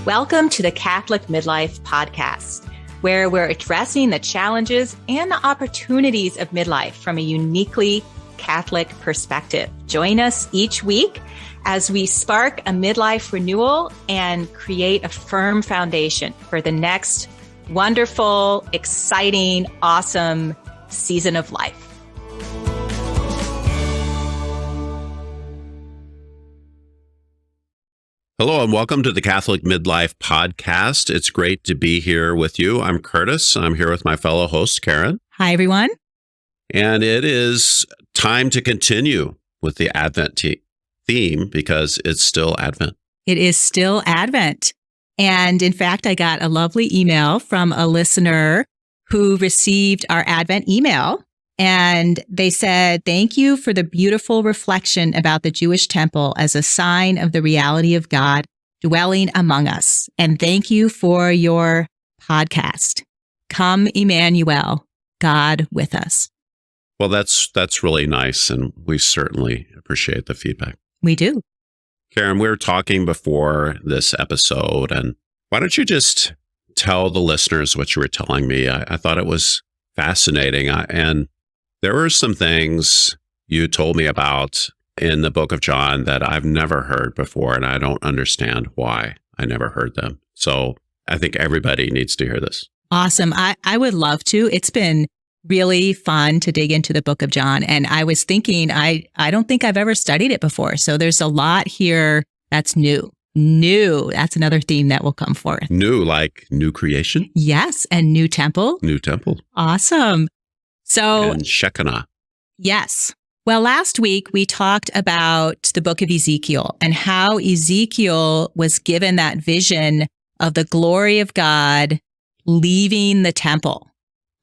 Welcome to the Catholic Midlife Podcast, where we're addressing the challenges and the opportunities of midlife from a uniquely Catholic perspective. Join us each week as we spark a midlife renewal and create a firm foundation for the next wonderful, exciting, awesome season of life. Hello and welcome to the Catholic Midlife Podcast. It's great to be here with you. I'm Curtis. I'm here with my fellow host, Karen. Hi, everyone. And it is time to continue with the Advent theme because it's still Advent. It is still Advent. And in fact, I got a lovely email from a listener who received our Advent email. And they said, thank you for the beautiful reflection about the Jewish temple as a sign of the reality of God dwelling among us. And thank you for your podcast. Come, Emmanuel, God with us. Well, that's really nice. And we certainly appreciate the feedback. We do. Karen, we were talking before this episode, and why don't you just tell the listeners what you were telling me? I thought it was fascinating. And there were some things you told me about in the book of John that I've never heard before, and I don't understand why I never heard them. So I think everybody needs to hear this. Awesome. I would love to. It's been really fun to dig into the book of John. And I was thinking, I don't think I've ever studied it before. So there's a lot here that's new. New. That's another theme that will come forth. New, like new creation? Yes. And new temple. New temple. Awesome. So, and Shekinah. Yes. Well, last week we talked about the book of Ezekiel and how Ezekiel was given that vision of the glory of God leaving the temple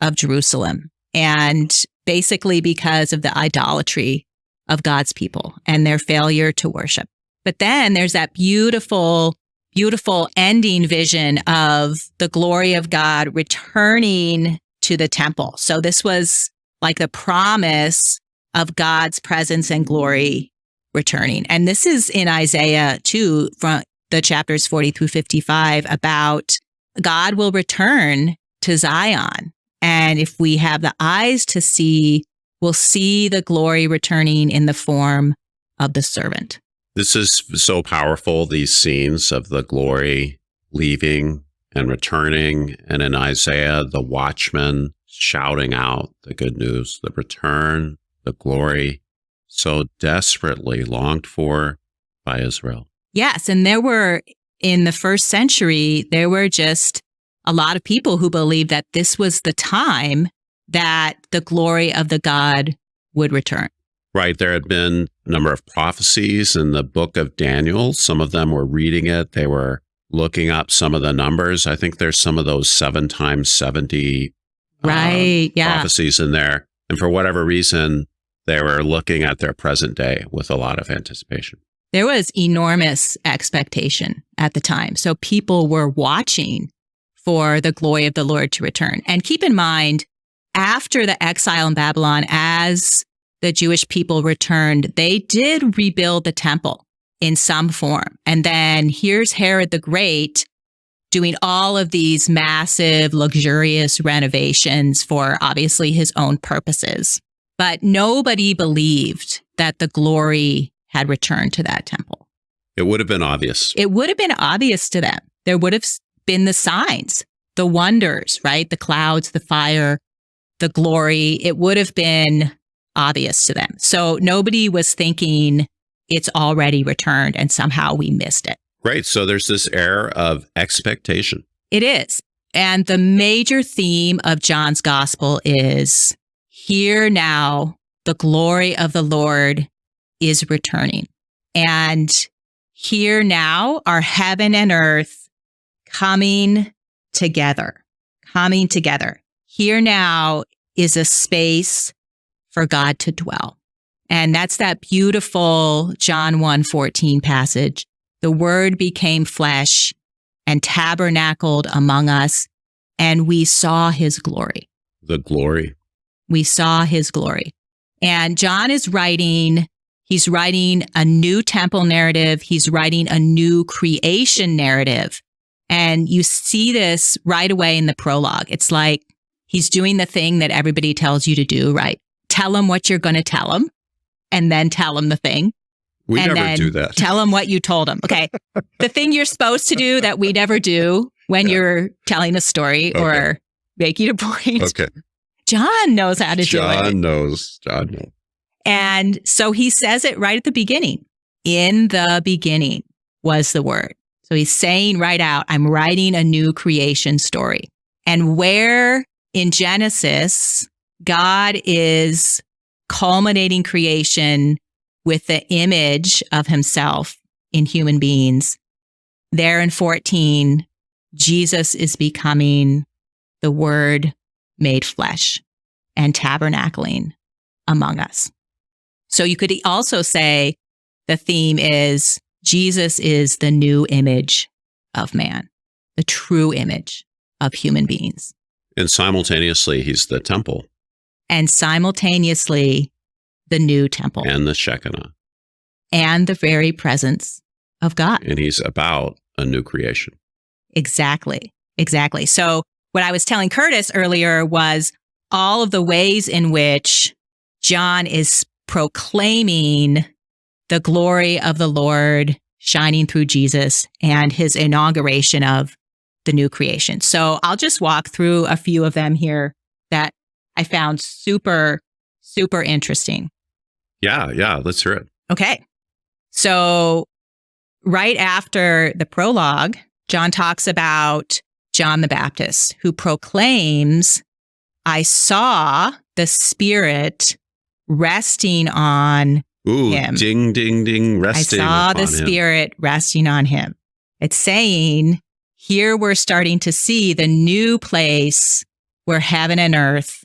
of Jerusalem. And basically because of the idolatry of God's people and their failure to worship. But then there's that beautiful, beautiful ending vision of the glory of God returning to the temple. So this was like the promise of God's presence and glory returning. And this is in Isaiah 2 from the chapters 40 through 55 about God will return to Zion. And if we have the eyes to see, we'll see the glory returning in the form of the servant. This is so powerful, these scenes of the glory leaving and returning. And in Isaiah, the watchman shouting out the good news, the return, the glory, so desperately longed for by Israel. Yes. And there were, in the first century, there were just a lot of people who believed that this was the time that the glory of the God would return. Right. There had been a number of prophecies in the book of Daniel. Some of them were reading it. They were looking up some of the numbers. I think there's some of those 7 times 70 prophecies in there. And for whatever reason, they were looking at their present day with a lot of anticipation. There was enormous expectation at the time. So people were watching for the glory of the Lord to return. And keep in mind, after the exile in Babylon, as the Jewish people returned, they did rebuild the temple in some form. And then here's Herod the Great doing all of these massive, luxurious renovations for obviously his own purposes. But nobody believed that the glory had returned to that temple. It would have been obvious. It would have been obvious to them. There would have been the signs, the wonders, right? The clouds, the fire, the glory. It would have been obvious to them. So nobody was thinking it's already returned and somehow we missed it. Great. So there's this air of expectation. It is. And the major theme of John's gospel is, here now, the glory of the Lord is returning. And here now are heaven and earth coming together. Here now is a space for God to dwell. And that's that beautiful John 1:14 passage. The Word became flesh and tabernacled among us, and we saw his glory. The glory. We saw his glory. And John is writing, he's writing a new temple narrative. He's writing a new creation narrative. And you see this right away in the prologue. It's like he's doing the thing that everybody tells you to do, right? Tell him what you're going to tell him and then tell him the thing. We and never then do that. Tell him what you told him. Okay. The thing you're supposed to do that we never do when you're telling a story or making a point. Okay. John knows how to do it. John knows. And so he says it right at the beginning. In the beginning was the Word. So he's saying right out, I'm writing a new creation story. And where in Genesis, God is culminating creation with the image of himself in human beings, there in 14, Jesus is becoming the Word made flesh and tabernacling among us. So you could also say the theme is Jesus is the new image of man, the true image of human beings. And simultaneously, he's the temple. And simultaneously, the new temple. And the Shekinah. And the very presence of God. And he's about a new creation. Exactly. So what I was telling Curtis earlier was all of the ways in which John is proclaiming the glory of the Lord shining through Jesus and his inauguration of the new creation. So I'll just walk through a few of them here that I found super, super interesting. Yeah. Let's hear it. Okay. So right after the prologue, John talks about John the Baptist, who proclaims, I saw the Spirit resting on him. Ding, ding, ding, resting I saw upon the Spirit resting on him. It's saying, here we're starting to see the new place where heaven and earth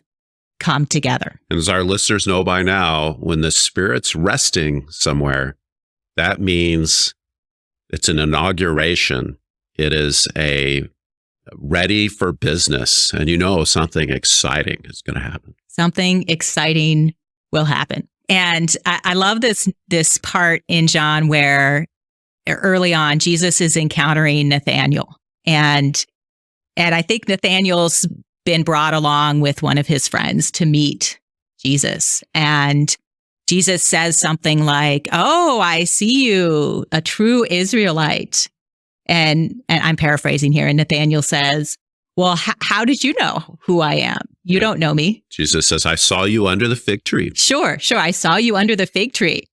come together. And as our listeners know by now, when the Spirit's resting somewhere, that means it's an inauguration. It is a ready for business. And you know something exciting is going to happen. Something exciting will happen. And I love this part in John where early on, Jesus is encountering Nathanael. And I think Nathanael's been brought along with one of his friends to meet Jesus. And Jesus says something like, oh, I see you, a true Israelite. And I'm paraphrasing here. And Nathanael says, well, how did you know who I am? You don't know me. Jesus says, I saw you under the fig tree. Sure. I saw you under the fig tree.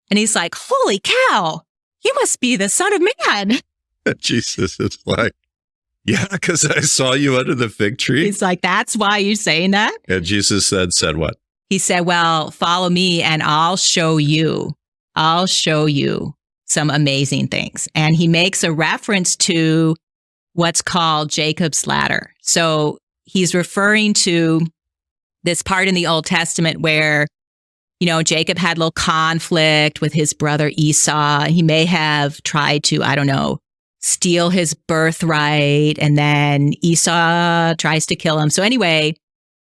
And he's like, holy cow, you must be the Son of Man. Jesus is like, yeah, because I saw you under the fig tree. He's like, that's why you're saying that? And Jesus said what? He said, well, follow me and I'll show you some amazing things. And he makes a reference to what's called Jacob's ladder. So he's referring to this part in the Old Testament where, Jacob had a little conflict with his brother Esau. He may have tried to, steal his birthright, and then Esau tries to kill him. So anyway,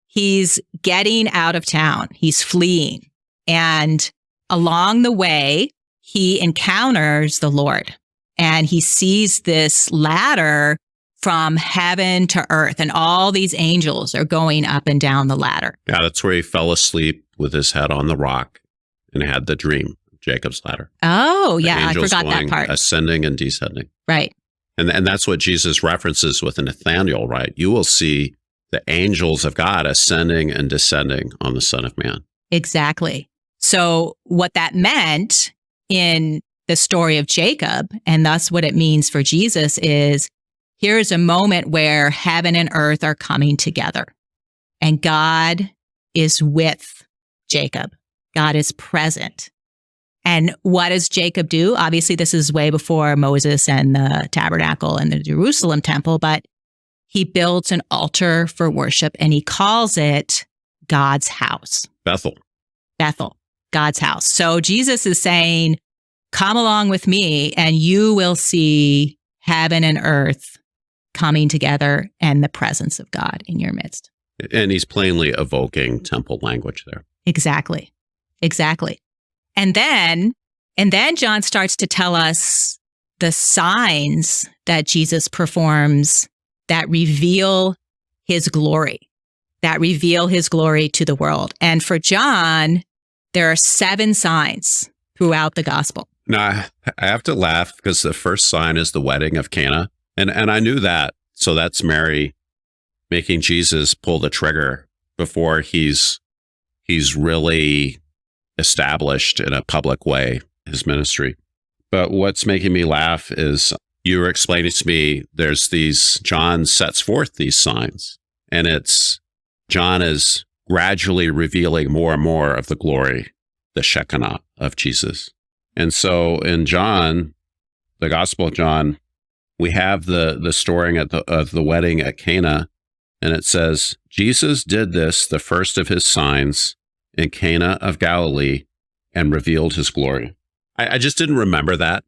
he's getting out of town. He's fleeing. And along the way, he encounters the Lord. And he sees this ladder from heaven to earth. And all these angels are going up and down the ladder. Yeah, that's where he fell asleep with his head on the rock and had the dream of Jacob's ladder. Oh, yeah. I forgot that part. Ascending and descending. Right. And that's what Jesus references with Nathanael, right? You will see the angels of God ascending and descending on the Son of Man. Exactly. So what that meant in the story of Jacob, and thus what it means for Jesus, is here's a moment where heaven and earth are coming together. And God is with Jacob. God is present. And what does Jacob do? Obviously, this is way before Moses and the tabernacle and the Jerusalem temple, but he builds an altar for worship and he calls it God's house. Bethel, God's house. So Jesus is saying, come along with me and you will see heaven and earth coming together and the presence of God in your midst. And he's plainly evoking temple language there. Exactly. And then John starts to tell us the signs that Jesus performs that reveal his glory, to the world. And for John, there are 7 signs throughout the gospel. Now, I have to laugh because the first sign is the wedding of Cana. And I knew that. So that's Mary making Jesus pull the trigger before he's really established in a public way, his ministry. But what's making me laugh is you were explaining to me John sets forth these signs, and John is gradually revealing more and more of the glory, the Shekinah of Jesus. And so in John, the Gospel of John, we have the story of the wedding at Cana, and it says, Jesus did this, the first of his signs, in Cana of Galilee, and revealed his glory. I just didn't remember that.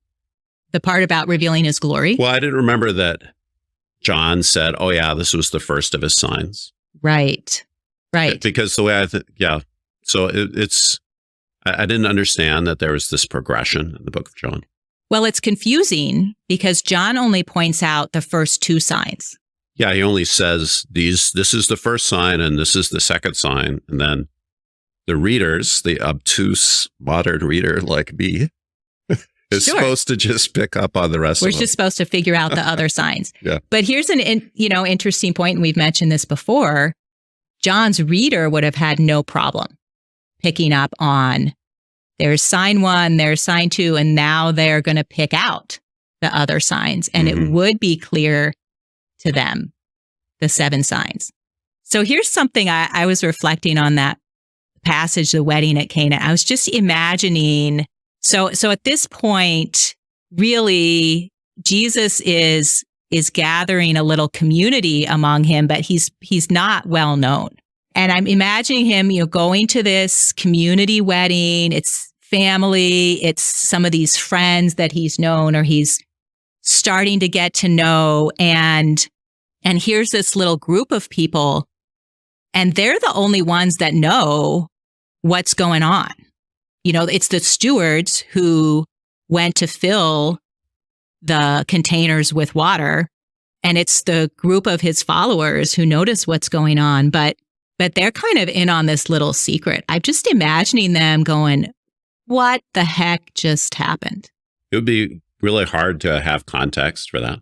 The part about revealing his glory? Well, I didn't remember that John said, oh yeah, this was the first of his signs. Right. Because the way so I didn't understand that there was this progression in the book of John. Well, it's confusing because John only points out the first 2 signs. Yeah, he only says this is the first sign and this is the second sign. And then the readers, the obtuse modern reader like me, is supposed to just pick up on the rest of them. We're just supposed to figure out the other signs. Yeah. But here's an interesting point, and we've mentioned this before. John's reader would have had no problem picking up on there's sign 1, there's sign 2, and now they're going to pick out the other signs. And it would be clear to them, the 7 signs. So here's something I was reflecting on that passage, the wedding at Cana. I was just imagining, so at this point, really, Jesus is gathering a little community among him, but he's not well known. And I'm imagining him, going to this community wedding. It's family. It's some of these friends that he's known or he's starting to get to know. And here's this little group of people, and they're the only ones that know what's going on. It's the stewards who went to fill the containers with water, and it's the group of his followers who notice what's going on. But they're kind of in on this little secret. I'm just imagining them going, what the heck just happened? It would be really hard to have context for that.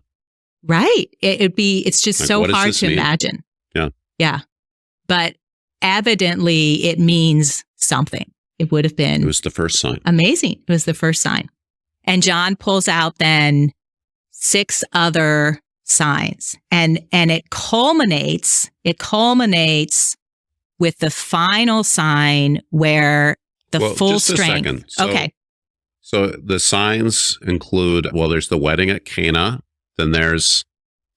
Right. It's just so hard to imagine. Yeah. Yeah. But evidently it means something. It would have been. It was the first sign. Amazing. It was the first sign. And John pulls out then 6 other signs. And it culminates with the final sign where the full strength. A second. Okay. So the signs include, there's the wedding at Cana. Then there's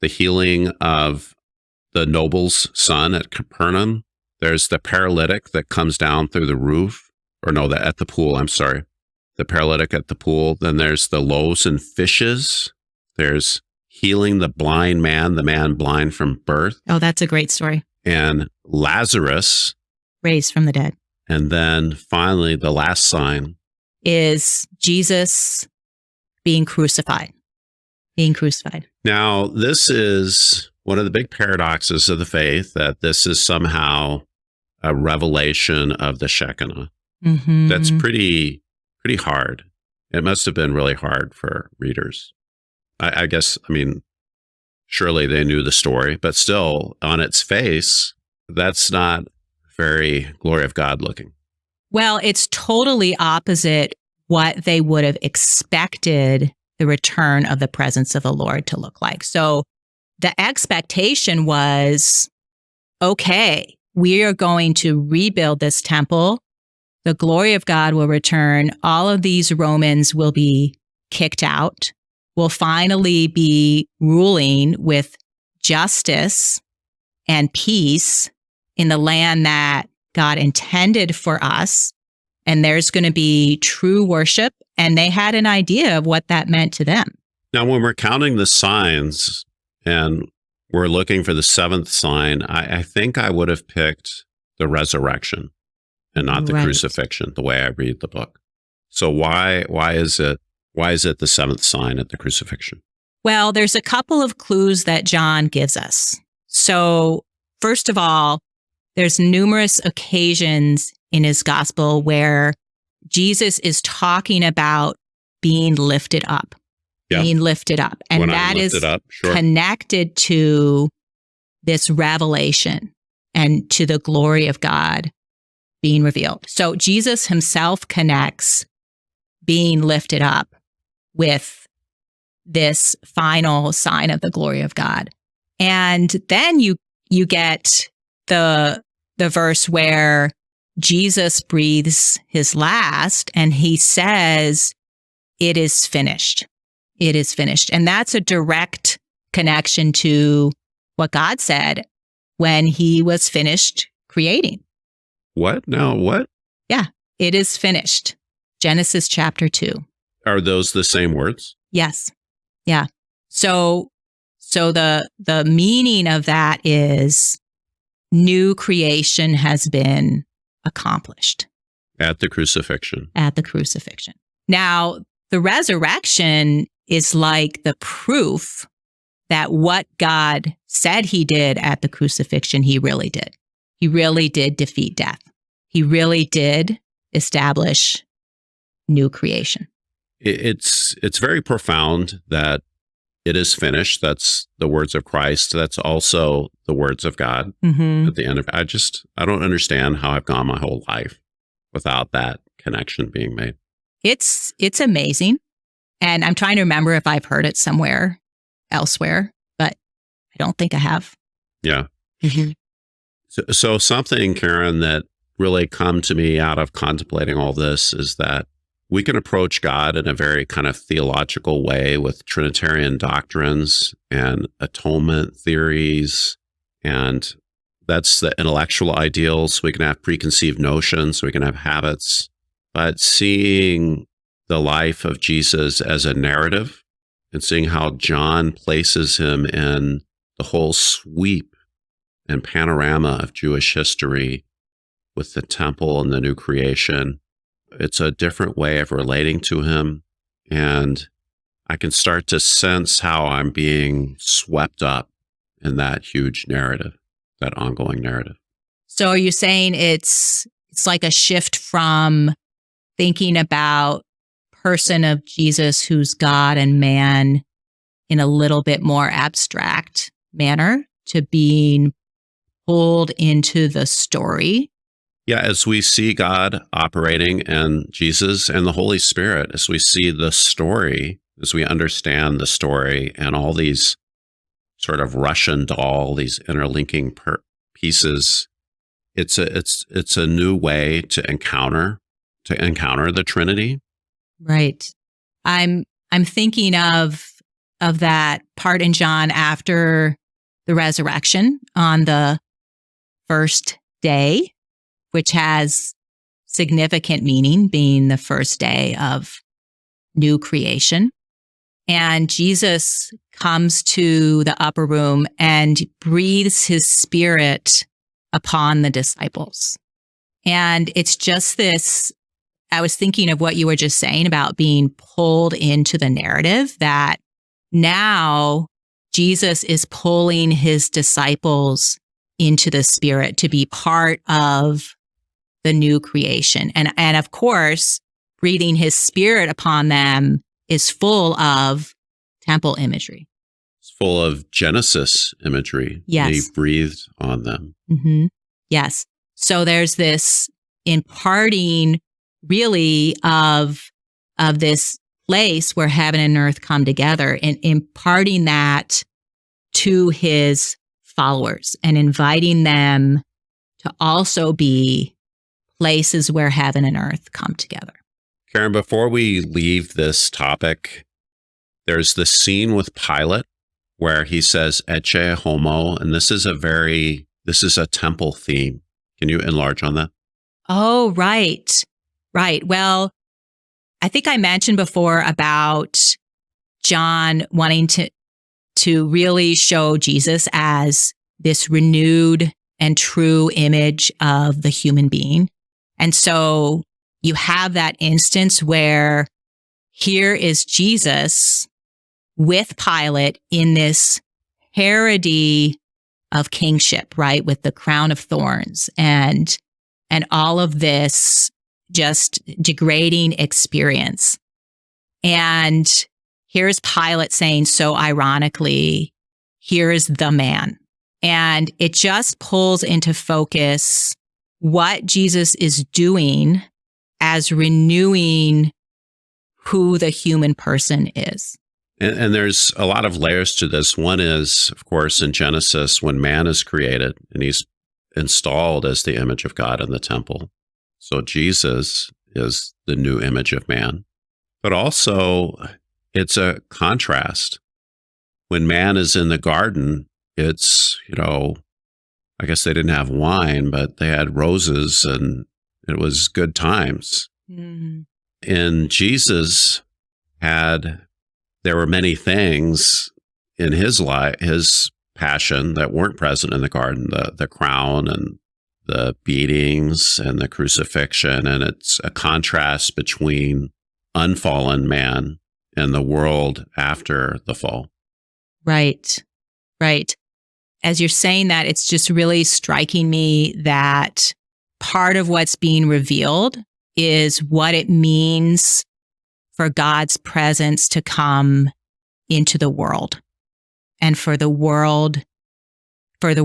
the healing of the noble's son at Capernaum. There's the paralytic that comes down through the roof. At the pool, I'm sorry. The paralytic at the pool. Then there's the loaves and fishes. There's healing the blind man, the man blind from birth. Oh, that's a great story. And Lazarus. Raised from the dead. And then finally, the last sign is Jesus being crucified. Now, this is one of the big paradoxes of the faith, that this is somehow a revelation of the Shekinah. Mm-hmm. That's pretty hard. It must have been really hard for readers. I guess, surely they knew the story, but still, on its face, that's not very glory of God looking. Well, it's totally opposite what they would have expected the return of the presence of the Lord to look like. So the expectation was, okay, we are going to rebuild this temple. The glory of God will return. All of these Romans will be kicked out. We'll finally be ruling with justice and peace in the land that God intended for us. And there's going to be true worship. And they had an idea of what that meant to them. Now, when we're counting the signs and we're looking for the 7th sign, I think I would have picked the resurrection and not the crucifixion, the way I read the book. So why is it Why is it the seventh sign at the crucifixion? Well, there's a couple of clues that John gives us. So, first of all, there's numerous occasions in his gospel where Jesus is talking about being lifted up, being lifted up. And When that I'm is lifted up, sure. connected to this revelation and to the glory of God being revealed. So Jesus himself connects being lifted up with this final sign of the glory of God. And then you get the verse where Jesus breathes his last and he says, "It is finished. It is finished." And that's a direct connection to what God said when he was finished creating. What? Now, what? Yeah, it is finished. Genesis chapter 2. Are those the same words? Yes. Yeah. So the meaning of that is new creation has been accomplished At the crucifixion. at the crucifixion. Now, the resurrection is like the proof that what God said he did at the crucifixion, he really did. He really did defeat death. He really did establish new creation. It's very profound that it is finished. That's the words of Christ. That's also the words of God Mm-hmm. at the end of it. I don't understand how I've gone my whole life without that connection being made. It's amazing. And I'm trying to remember if I've heard it somewhere elsewhere, but I don't think I have. Yeah. Mm-hmm. So something, Karen, that really come to me out of contemplating all this is that we can approach God in a very kind of theological way with Trinitarian doctrines and atonement theories. And that's the intellectual ideals. We can have preconceived notions. We can have habits. But seeing the life of Jesus as a narrative and seeing how John places him in the whole sweep and panorama of Jewish history with the temple and the new creation, it's a different way of relating to him. And I can start to sense how I'm being swept up in that huge narrative, that ongoing narrative. So are you saying it's like a shift from thinking about person of Jesus who's God and man in a little bit more abstract manner to being pulled into the story? Yeah, as we see God operating and Jesus and the Holy Spirit, as we see the story, as we understand the story and all these sort of Russian doll, these interlinking pieces, it's a new way to encounter the Trinity. Right. I'm thinking of that part in John after the resurrection on the first day, which has significant meaning, being the first day of new creation. And Jesus comes to the upper room and breathes his spirit upon the disciples. And it's just this, I was thinking of what you were just saying about being pulled into the narrative, that now Jesus is pulling his disciples into the spirit to be part of the new creation. And of course, breathing his spirit upon them is full of temple imagery. It's full of Genesis imagery. Yes. He breathed on them. Mm-hmm. Yes. So there's this imparting really of this place where heaven and earth come together, and imparting that to his followers and inviting them to also be places where heaven and earth come together. Karen, before we leave this topic, there's the scene with Pilate where he says, "Ecce homo," and this is a temple theme. Can you enlarge on that? Oh, right. Right. Well, I think I mentioned before about John wanting to really show Jesus as this renewed and true image of the human being. And so you have that instance where here is Jesus with Pilate in this parody of kingship, right? With the crown of thorns and all of this just degrading experience. And here's Pilate saying so ironically, here is the man. And it just pulls into focus what Jesus is doing as renewing who the human person is. And there's a lot of layers to this. One is, of course, in Genesis, when man is created and he's installed as the image of God in the temple. So Jesus is the new image of man. But also, it's a contrast. When man is in the garden, it's, I guess they didn't have wine, but they had roses and it was good times. Mm-hmm. And Jesus there were many things in his life, his passion that weren't present in the garden, the crown and the beatings and the crucifixion. And it's a contrast between unfallen man and the world after the fall. Right. As you're saying that, it's just really striking me that part of what's being revealed is what it means for God's presence to come into the world and for the word, to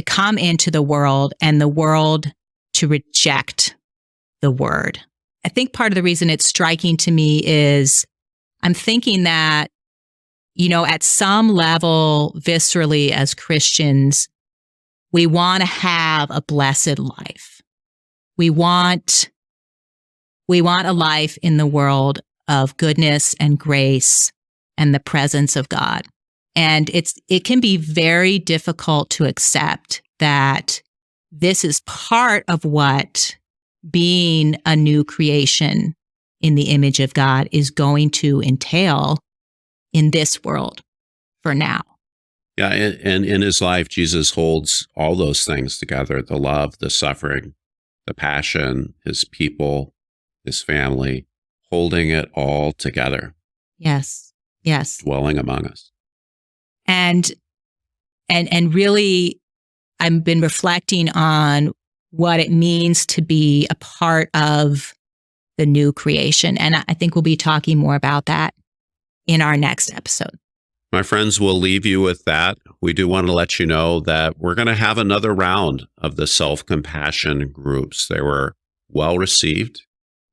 come into the world and the world to reject the word. I think part of the reason it's striking to me is I'm thinking that, at some level, viscerally as Christians, we want to have a blessed life. We want a life in the world of goodness and grace and the presence of God. And it can be very difficult to accept that this is part of what being a new creation in the image of God is going to entail in this world for now. Yeah, and in his life, Jesus holds all those things together, the love, the suffering, the passion, his people, his family, holding it all together. Yes. Dwelling among us. And really, I've been reflecting on what it means to be a part of the new creation. And I think we'll be talking more about that in our next episode. My friends, we'll leave you with that. We do want to let you know that we're going to have another round of the self-compassion groups. They were well received,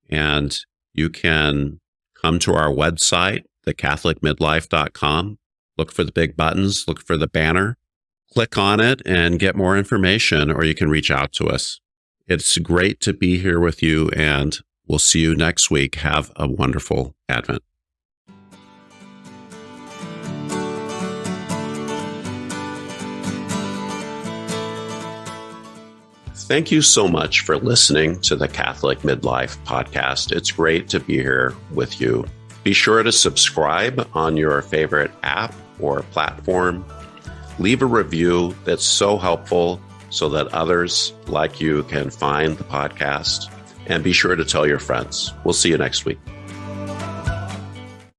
and you can come to our website, thecatholicmidlife.com, look for the big buttons, look for the banner, click on it and get more information, or you can reach out to us. It's great to be here with you, and we'll see you next week. Have a wonderful Advent. Thank you so much for listening to the Catholic Midlife podcast. It's great to be here with you. Be sure to subscribe on your favorite app or platform. Leave a review. That's so helpful so that others like you can find the podcast. And be sure to tell your friends. We'll see you next week.